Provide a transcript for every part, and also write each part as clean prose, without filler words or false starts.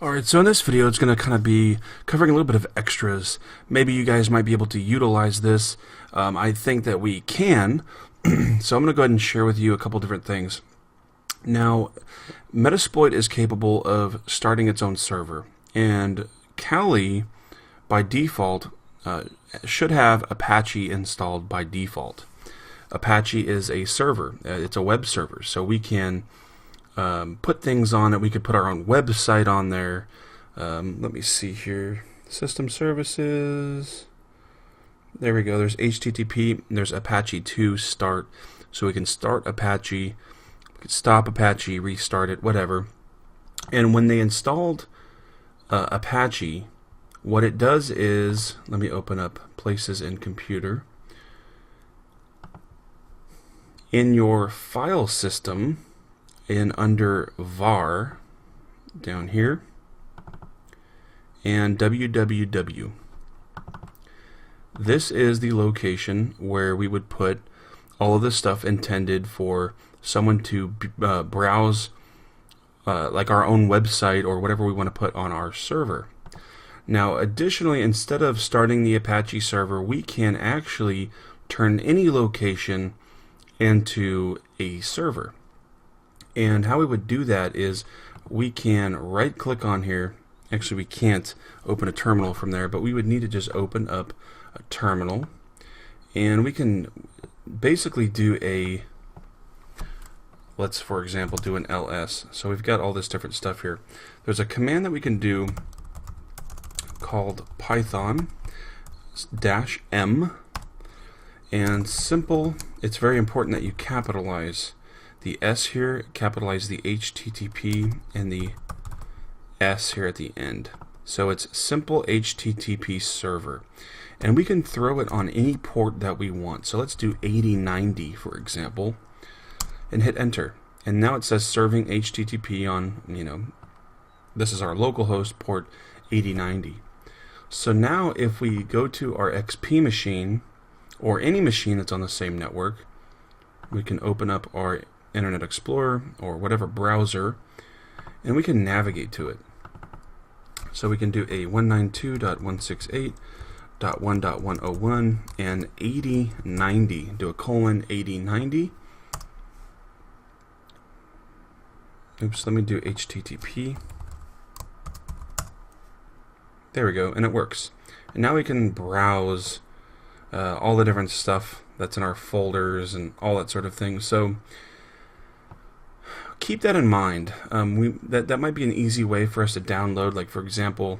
Alright, so in this video it's going to kind of be covering a little bit of extras. Maybe you guys might be able to utilize this. I think that we can. So I'm going to go ahead and share with you a couple different things. Now, Metasploit is capable of starting its own server, and Kali, by default, should have Apache installed by default. Apache is a server. It's a web server, so we can put things on it. We could put our own website on there. Let me see here. System services. There we go. There's HTTP. There's Apache 2 start. So we can start Apache, we can stop Apache, restart it, whatever. And when they installed Apache, what it does is, let me open up Places in Computer. In your file system, under var down here, and www. This is the location where we would put all of the stuff intended for someone to browse, like our own website or whatever we want to put on our server. Now, additionally, instead of starting the Apache server, we can actually turn any location into a server. And how we would do that is we can right click on here. Actually, we can't open a terminal from there, but we would need to just open up a terminal, and we can basically do a, let's for example do an ls. So we've got all this different stuff here. There's a command that we can do called python -m, and simple. It's very important that you capitalize the S here, capitalize the HTTP, and the S here at the end. So it's simple HTTP server. And we can throw it on any port that we want. So let's do 8090, for example, and hit enter. And now it says serving HTTP on, this is our localhost port 8090. So now if we go to our XP machine, or any machine that's on the same network, we can open up our Internet Explorer or whatever browser, and we can navigate to it. So we can do a 192.168.1.101 and 8090. Do a colon 8090. Oops, let me do HTTP. There we go, and it works. And now we can browse all the different stuff that's in our folders and all that sort of thing. So keep that in mind. That might be an easy way for us to download, like for example,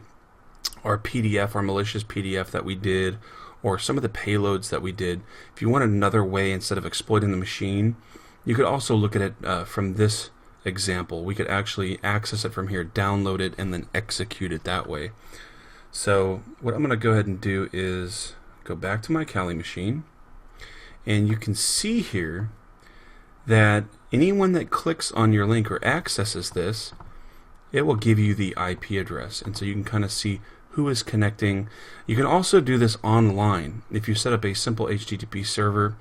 our PDF, our malicious PDF that we did, or some of the payloads that we did. If you want another way instead of exploiting the machine, you could also look at it from this example. We could actually access it from here, download it, and then execute it that way. So what I'm going to go ahead and do is go back to my Kali machine, and you can see here that anyone that clicks on your link or accesses this, it will give you the IP address, and so you can kind of see who is connecting. You can also do this online. If you set up a simple HTTP server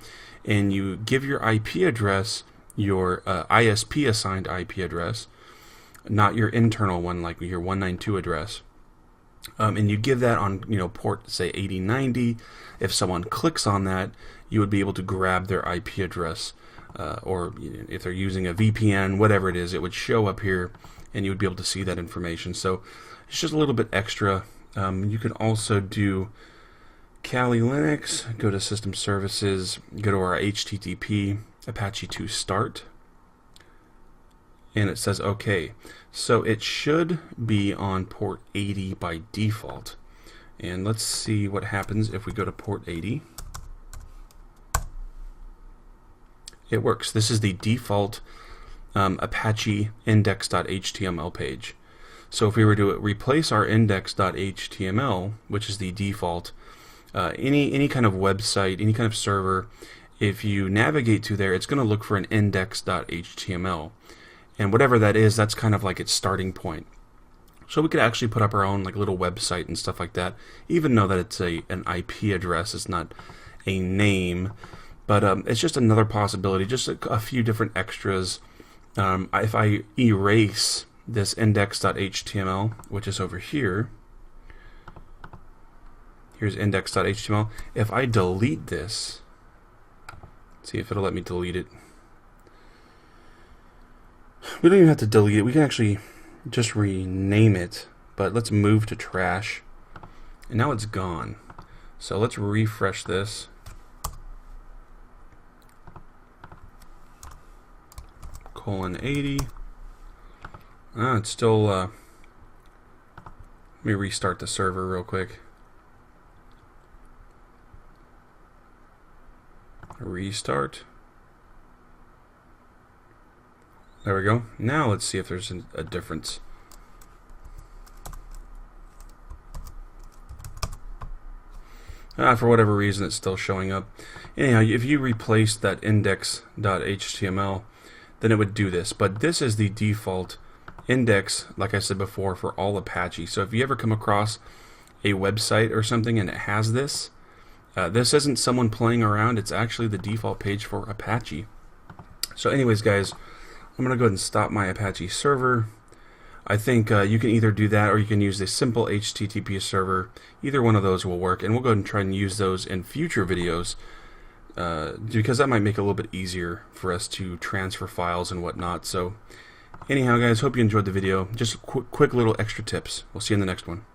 and you give your IP address, your ISP assigned IP address, not your internal one like your 192 address, and you give that on port say 8090, if someone clicks on that, you would be able to grab their IP address, or if they're using a VPN, whatever it is, it would show up here and you would be able to see that information. So it's just a little bit extra. You can also do Kali Linux, go to System Services, go to our HTTP Apache 2 start, and it says OK. So it should be on port 80 by default. And let's see what happens if we go to port 80. It works. This is the default Apache index.html page. So if we were to replace our index.html, which is the default, any kind of website, any kind of server, if you navigate to there, it's going to look for an index.html. And whatever that is, that's kind of like its starting point. So we could actually put up our own like little website and stuff like that, even though that it's an IP address, it's not a name. But it's just another possibility, just a few different extras. If I erase this index.html, which is over here. Here's index.html. If I delete this, see if it'll let me delete it. We don't even have to delete it. We can actually just rename it, but let's move to trash. And now it's gone. So let's refresh this. :80. It's still, let me restart the server real quick. Restart. There we go. Now let's see if there's a difference. For whatever reason, it's still showing up. Anyhow, if you replace that index.html, then it would do this. But this is the default index, like I said before, for all Apache. So if you ever come across a website or something and it has this, this isn't someone playing around. It's actually the default page for Apache. So anyways, guys, I'm going to go ahead and stop my Apache server. I think you can either do that or you can use a simple HTTP server. Either one of those will work, and we'll go ahead and try and use those in future videos because that might make it a little bit easier for us to transfer files and whatnot. So anyhow, guys, hope you enjoyed the video. Just quick little extra tips. We'll see you in the next one.